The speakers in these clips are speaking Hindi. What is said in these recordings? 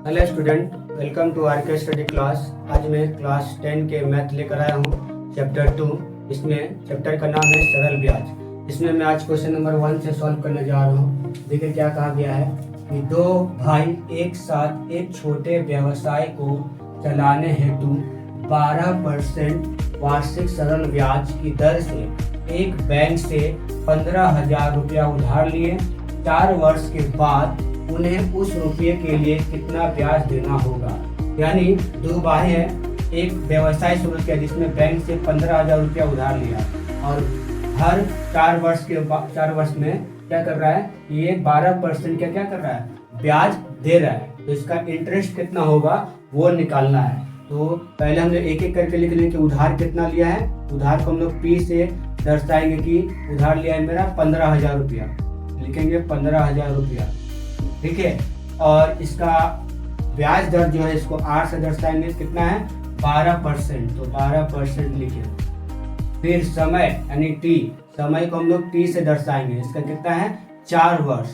Hello student, welcome to R K study class. आज मैं क्लास 10 के मैथ लेकर आया हूँ, चैप्टर 2। इसमें चैप्टर का नाम है सरल ब्याज। इसमें मैं आज क्वेश्चन नंबर 1 से सॉल्व करने जा रहा हूँ। देखिए क्या कहा गया है कि दो भाई एक साथ एक छोटे व्यवसाय को चलाने हेतु 12% वार्षिक सरल ब्याज की दर से एक बैंक से 15,000 रुपया उधार लिए। 4 वर्ष के बाद उन्हें उस रुपये के लिए कितना ब्याज देना होगा। यानी दो भाई हैं, एक व्यवसाय शुरू किया जिसमें बैंक से 15,000 रुपया उधार लिया और हर 4 वर्ष में क्या कर रहा है, ये 12% क्या कर रहा है, ब्याज दे रहा है। तो इसका इंटरेस्ट कितना होगा वो निकालना है। तो पहले हम एक एक करके लिख लेंगे कि उधार कितना लिया है। उधार को हम लोग P से दर्शाएंगे कि उधार लिया है मेरा 15,000 रुपया, लिखेंगे 15,000 रुपया, ठीक है। और इसका ब्याज दर जो है इसको R से दर्शाएंगे, कितना है 12%, तो 12% लिखे। फिर समय यानी T, समय को हम लोग T से दर्शाएंगे, इसका कितना है 4 वर्ष।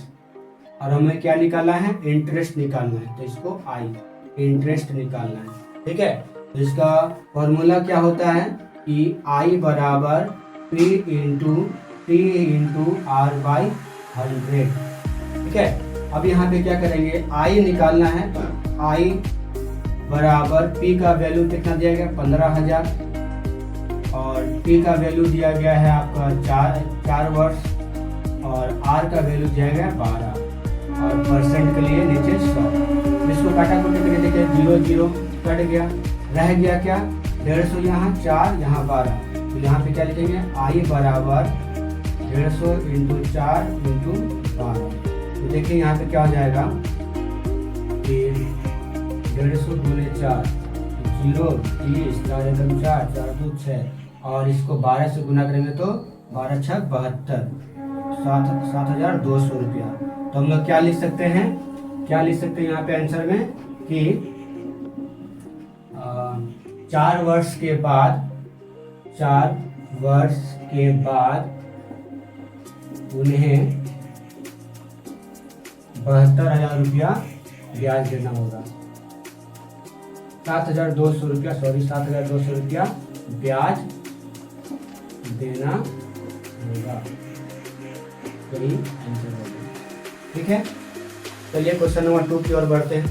और हमें क्या निकालना है, इंटरेस्ट निकालना है, तो इसको I इंटरेस्ट निकालना है, ठीक है। तो इसका फॉर्मूला क्या होता है कि I बराबर P into T into R/100, ठीक है। अब यहाँ पे क्या करेंगे, I निकालना है। I बराबर P का वैल्यू कितना दिया गया 15,000 और T का वैल्यू दिया गया है आपका 4 वर्ष और R का वैल्यू दिया गया 12 और परसेंट के लिए नीचे 100। इसको काटा कुटी करके देखिए 0 0 कट गया, रह गया क्या 150, यहाँ 4 यहाँ 12। तो यहाँ पे क्या लिखेंगे, I बराबर 150 इंटू 4 इंटू 12। तो देखिए यहाँ पे क्या हो जाएगा कि 150 गुने 4 0 30 4 एकदम 4 4 2 6 और इसको 12 से गुना करेंगे तो 12 6 72 7,200 रुपया। तो हम लोग क्या लिख सकते हैं, यहाँ पे आंसर में कि 4 वर्ष के बाद उन्हें 72,000 रुपया ब्याज देना होगा। 7,200 रुपया ब्याज देना होगा। तो ये आंसर होगा, ठीक है। चलिए क्वेश्चन नंबर 2 की ओर बढ़ते हैं।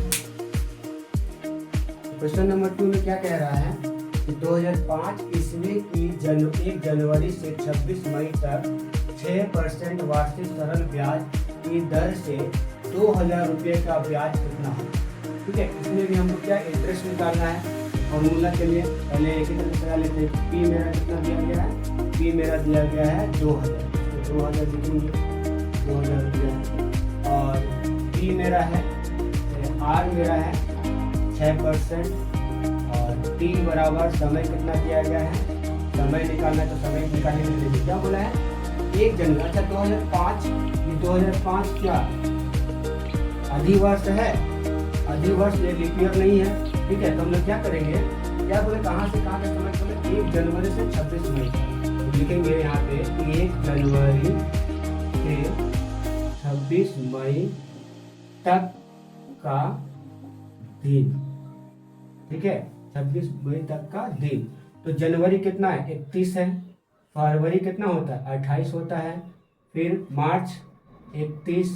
क्वेश्चन नंबर 2 में क्या कह रहा है कि 2005 ईस्वी की 1 जनवरी से 26 मई तक 6% वार्षिक सरल ब्याज की दर से 2,000 रुपये का ब्याज कितना हो, ठीक है। इसमें भी हमको क्या इंटरेस्ट निकालना है। फॉर्मूला के लिए पहले एक ही तरह से लेते हैं। P मेरा कितना दिया गया है, P मेरा दिया गया है 2,000, तो 2,000 लिखेंगे 2,000 रुपया। और P मेरा है, R मेरा है 6% और T बराबर समय कितना दिया गया है, समय निकालना है। तो समय निकालने के लिए क्या बोला है 1 जनवरी। अच्छा 2005, ये 2005 क्या अधिवर्ष है, अधिवर्ष में लीप ईयर नहीं है, ठीक है। तो हम लोग क्या करेंगे, क्या बोले कहाँ से कहाँ तक समय बोले 1 जनवरी से 26 मई तक। तो लिखेंगे यहाँ पे 1 जनवरी से 26 मई तक का दिन, ठीक है, 26 मई तक का दिन। तो जनवरी कितना है 31 है, फरवरी कितना होता है 28 होता है, फिर मार्च 31,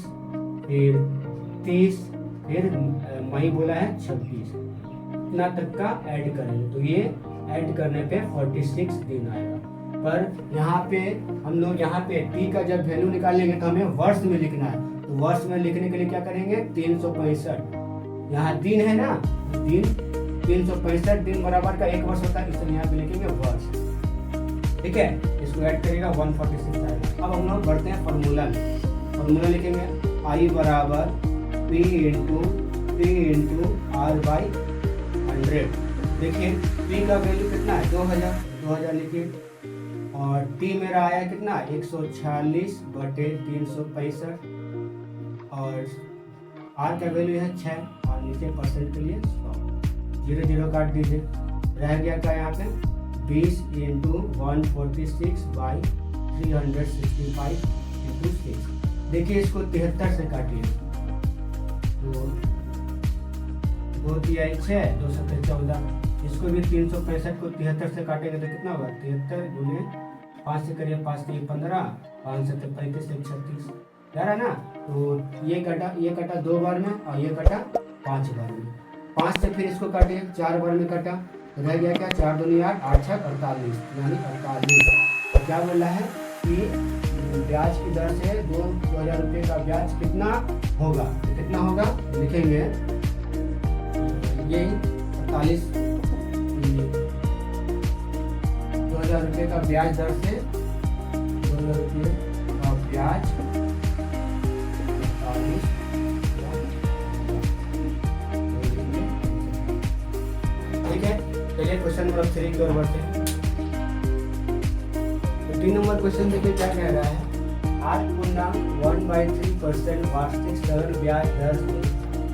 फिर 30, फिर मई बोला है 26, इतना तक का ऐड करेंगे। तो ये ऐड करने पे 46 दिन आएगा। पर यहाँ पे हम लोग यहाँ पे T का जब वैल्यू निकालेंगे तो हमें वर्ष में लिखना है। तो वर्ष में लिखने के लिए क्या करेंगे 365, यहाँ दिन है ना, दिन 365 दिन बराबर का 1 वर्ष होता है, इसलिए यहाँ पे लिखेंगे वर्ष, ठीक है। इसको ऐड करेगा 146 आएगा। अब हम लोग बढ़ते हैं फॉर्मूला में। फॉर्मूला लिखेंगे I बराबर P इंटू R/100। देखिए P का वैल्यू कितना है 2,000 लिखिए और T मेरा आया कितना 146/365 और R का वैल्यू है 6 और नीचे परसेंट के लिए 100, 0 काट दीजिए, रह गया क्या यहाँ पे 20 इंटू 146/365 इंटू 6। देखिए इसको 73 से काटिए तो 2 तिहाई 6, 2 सत्ते 14। इसको भी 365 को 73 से काटेंगे तो कितना होगा? 73 गुने 5 से करिए, 5 से 15, 5 से 35, 1 36 यार है ना। तो ये कटा 2 बार में और ये कटा 5 बार में। 5 से फिर इसको काटे 4 बार में कटा, तो रह गया क्या? 4 दूनी 8, 8 6 48, यानी 48। तो क्या बोल रहा है कि ब्याज की दर से 2000 रुपये का ब्याज कितना होगा? तो कितना होगा लिखेंगे, ये 48 2000 रुपये का ब्याज दर से 2000 रुपये का ब्याज 48। ठीक है, चलिए क्वेश्चन नंबर 3 की ओर बढ़ते हैं। 3 नंबर क्वेश्चन देखिए क्या कह रहा है। 8.1/3% वार्षिक सरल ब्याज दर से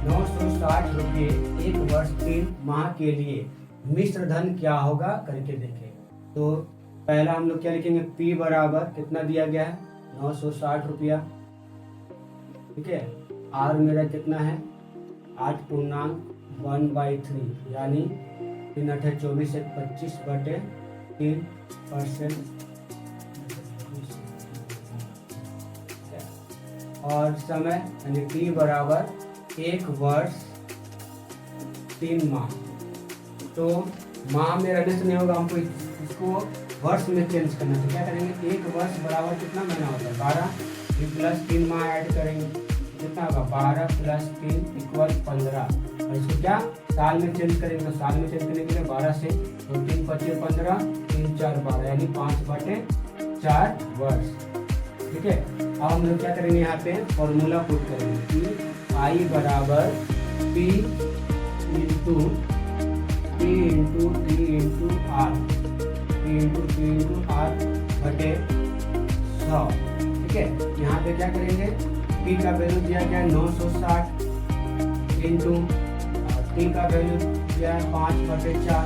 960 रुपये 1 वर्ष 3 माह के लिए मिश्र धन क्या होगा करके देखें। तो पहला हम लोग क्या लिखेंगे? P बराबर कितना दिया गया है? 960 रुपया। ठीक है, R मेरा कितना है? 8.1/3 यानी 3 8 24 1 25/3%। और समय यानी T बराबर 1 वर्ष 3 माह। तो माह में रहने से नहीं होगा, हमको इसको वर्ष में चेंज करना। तो क्या करेंगे? 1 वर्ष बराबर कितना महीना होता है? 12 प्लस 3 माह ऐड करेंगे, कितना होगा? 12 + 3 = 15। और इसको क्या साल में चेंज करेंगे? तो साल में चेंज करने के लिए 12 से 3 × 5 = 15, 3 × 4 = 12 यानी 5/4 वर्ष। ठीक है, अब हम लोग क्या करेंगे? यहाँ पे फॉर्मूला पुट करेंगे कि I बराबर P into T into T into R, P into T into R बटे 100। ठीक है, यहाँ पे क्या करेंगे? P का वैल्यू दिया गया 960 इंटू T का वैल्यू दिया 5/4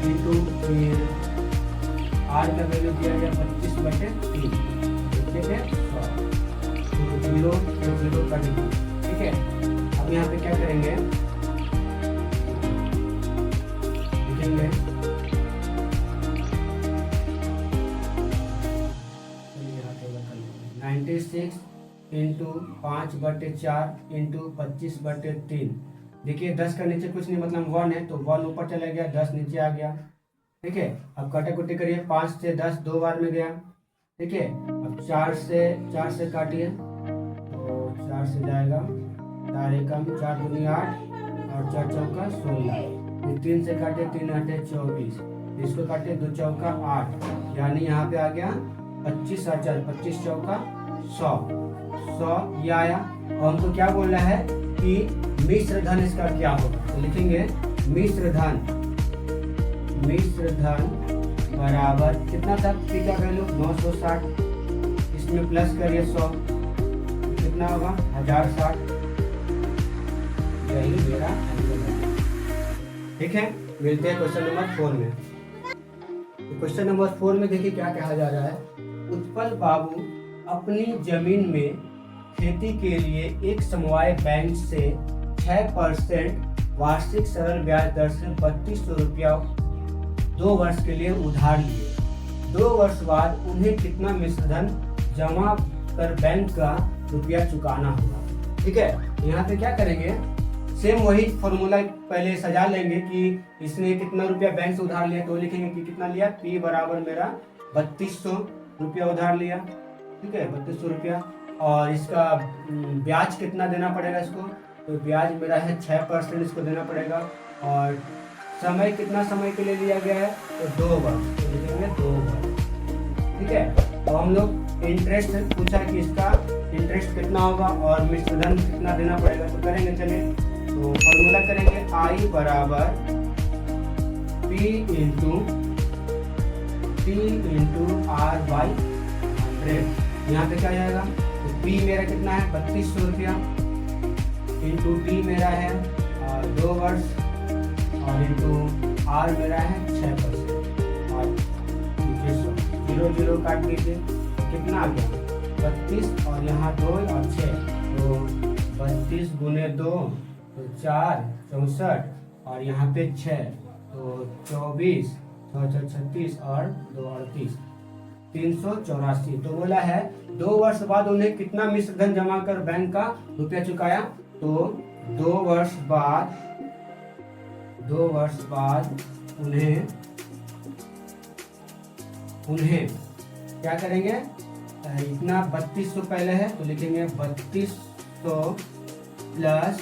इंटू R का वैल्यू दिया गया 25/3। ठीक है, 0 कट गई। ठीक है, अब यहाँ पे क्या करेंगे? लिखेंगे 96 इंटू 5/4 इंटू 25/3। देखिए 10 का नीचे कुछ नहीं, मतलब 1 है, तो 1 ऊपर चला गया, 10 नीचे आ गया। ठीक है, अब कटे कुटे करिए, 5 से 10 2 बार में गया। ठीक है, अब 4 से काटिए, तो 4 से जाएगा 4 एकम 4 दूनी 8 और 4 चौका 16। फिर 3 से काटे, 3 8 24, इसको काटे 2 चौका 8, यानी यहाँ पे आ गया 25 और 4 25 चौका 100 ये आया। और हमको क्या बोल रहा है कि मिश्र धन इसका क्या होगा? तो लिखेंगे मिश्र धन बराबर कितना था? P का वैल्यू 960, इसमें प्लस करिए 100, कितना होगा? 1060। यही मेरा आंसर है। ठीक है, मिलते हैं क्वेश्चन नंबर 4 में। तो क्वेश्चन नंबर 4 में देखिए क्या कहा जा रहा है। उत्पल बाबू अपनी जमीन में खेती के लिए एक समवाय बैंक से 6% वार्षिक सरल ब्याज दर से 3200 रुपया 2 वर्ष के लिए उधार लिए। 2 वर्ष बाद उन्हें कितना मिश्र धन जमा कर बैंक का रुपया चुकाना होगा? ठीक है, यहाँ पे क्या करेंगे? सेम वही फॉर्मूला पहले सजा लेंगे कि इसने कितना रुपया बैंक से उधार लिया, तो लिखेंगे कि कितना लिया? P बराबर मेरा 3200 रुपया उधार लिया। ठीक है, 3200 रुपया। और इसका ब्याज कितना देना पड़ेगा इसको? तो ब्याज मेरा है 6%, इसको देना पड़ेगा। और समय कितना समय के लिए लिया गया है? तो 2 वर्ष, तो लिखेंगे 2 वर्ष। ठीक है, तो हम लोग इंटरेस्ट पूछा कि इसका इंटरेस्ट कितना होगा और मिश्र धन कितना देना पड़ेगा, तो करेंगे। चलिए, तो फॉर्मूला करेंगे I बराबर P इंटू R/100। यहाँ पे क्या जाएगा? तो P मेरा कितना है? 3200 रुपया इंटू T मेरा है 2 वर्ष और इंटू R मेरा है 6%। और 0 काट दीजिए, कितना आ गया? 32 और यहाँ 2 और 6, तो 32 गुने 2 तो 4 64 और यहाँ पे 6 तो 24 6 36 और 2 38 384। तो बोला है 2 वर्ष बाद उन्हें कितना मिश्र धन जमा कर बैंक का रुपया चुकाया। तो 2 वर्ष बाद उन्हें क्या करेंगे, इतना 3200 पहले है तो लिखेंगे 3200 प्लस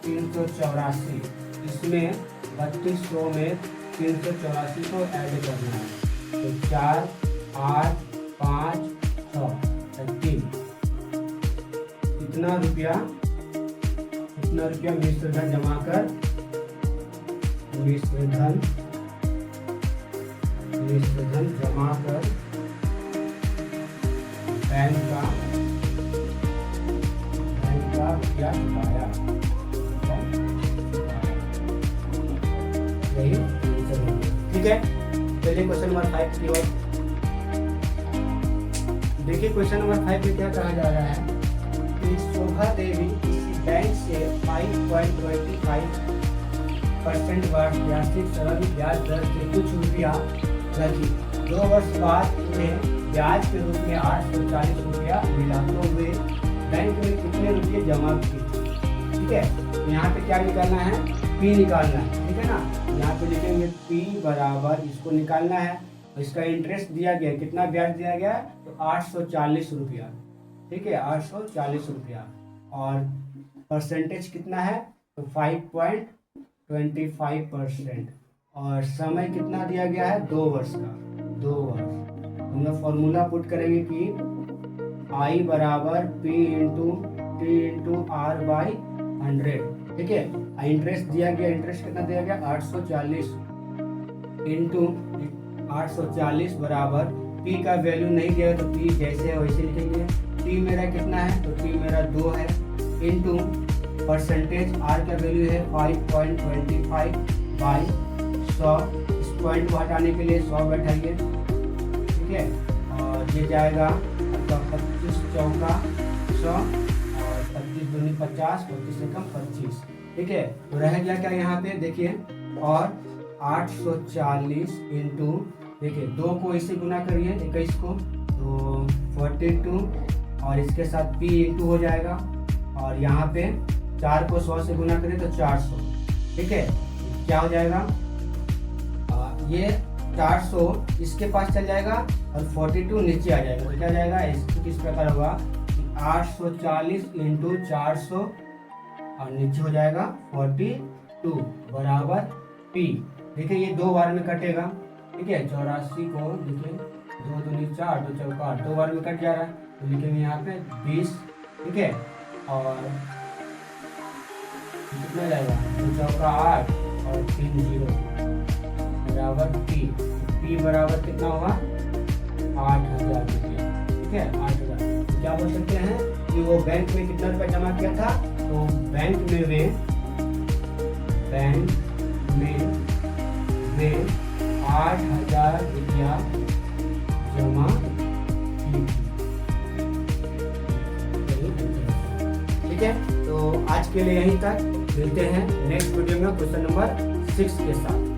384। इसमें 3200 में 384 को ऐड करना है तो 4 8 5 6 3। इतना रुपया मिश्र धन जमा कर बैंक का रुपया चुकाया। ठीक है, चलिए क्वेश्चन नंबर 5 की ओर देखिए। क्वेश्चन नंबर 5 में क्या कहा जा रहा है कि शोभा देवी किसी बैंक से 5.25% वार्षिक सरल ब्याज दर से कुछ रुपया रखी। 2 वर्ष बाद उन्हें ब्याज के रूप में 840 रुपया मिला तो वे बैंक में कितने रुपये जमा किए। ठीक है, यहाँ पे क्या निकालना है, P निकालना है। ठीक है ना, यहाँ पे लिखेंगे P बराबर, इसको निकालना है। इसका इंटरेस्ट दिया गया, कितना ब्याज दिया गया है तो 840 रुपया। ठीक है, 840 रुपया और परसेंटेज कितना है तो 5.25% और समय कितना दिया गया है 2 वर्ष का। 2 वर्ष हम लोग फॉर्मूला पुट करेंगे कि I बराबर P into T into R by 100। ठीक है, इंटरेस्ट दिया गया, इंटरेस्ट कितना दिया गया 840 इंटू 840 बराबर P का वैल्यू नहीं दिया तो P जैसे है वैसे लिखेंगे। P मेरा कितना है तो P मेरा 2 है इंटू परसेंटेज R का वैल्यू है 5.25 बाई 100। इस पॉइंट को हटाने के लिए 100 बैठाइए। ठीक है, और ये जाएगा आपका 25 चौका 100 और 25 दूनी 50, 25 से कम 25। ठीक है, तो रह गया क्या यहाँ पे देखिए, और 840 इंटू देखिए 2 को इसे गुना करिए 21 को तो 42 और इसके साथ P इंटू हो जाएगा और यहाँ पे 4 को 100 से गुना करें तो 400। ठीक है, क्या हो जाएगा ये 400 इसके पास चल जाएगा और 42 नीचे आ जाएगा तो क्या जाएगा, इस प्रकार होगा 840 इंटू 400 और नीचे हो जाएगा 42 बराबर P। देखिए ये 2 बार में कटेगा। ठीक है, 84 को देखिए 2 दूनी 4 2 चौका 8 2 बार में कट जा रहा है तो लिखेंगे यहाँ पे 20। ठीक है, और कितना जाएगा 2 चौका 8 और 3 0 बराबर P बराबर कितना होगा 8000 रुपया। ठीक है, 8000। क्या बोल सकते हैं कि वो बैंक में कितना रुपया जमा किया था तो बैंक में वे 8000 रुपया जमा की थी। ठीक है, तो आज के लिए यहीं तक, मिलते हैं नेक्स्ट वीडियो में क्वेश्चन नंबर 6 के साथ।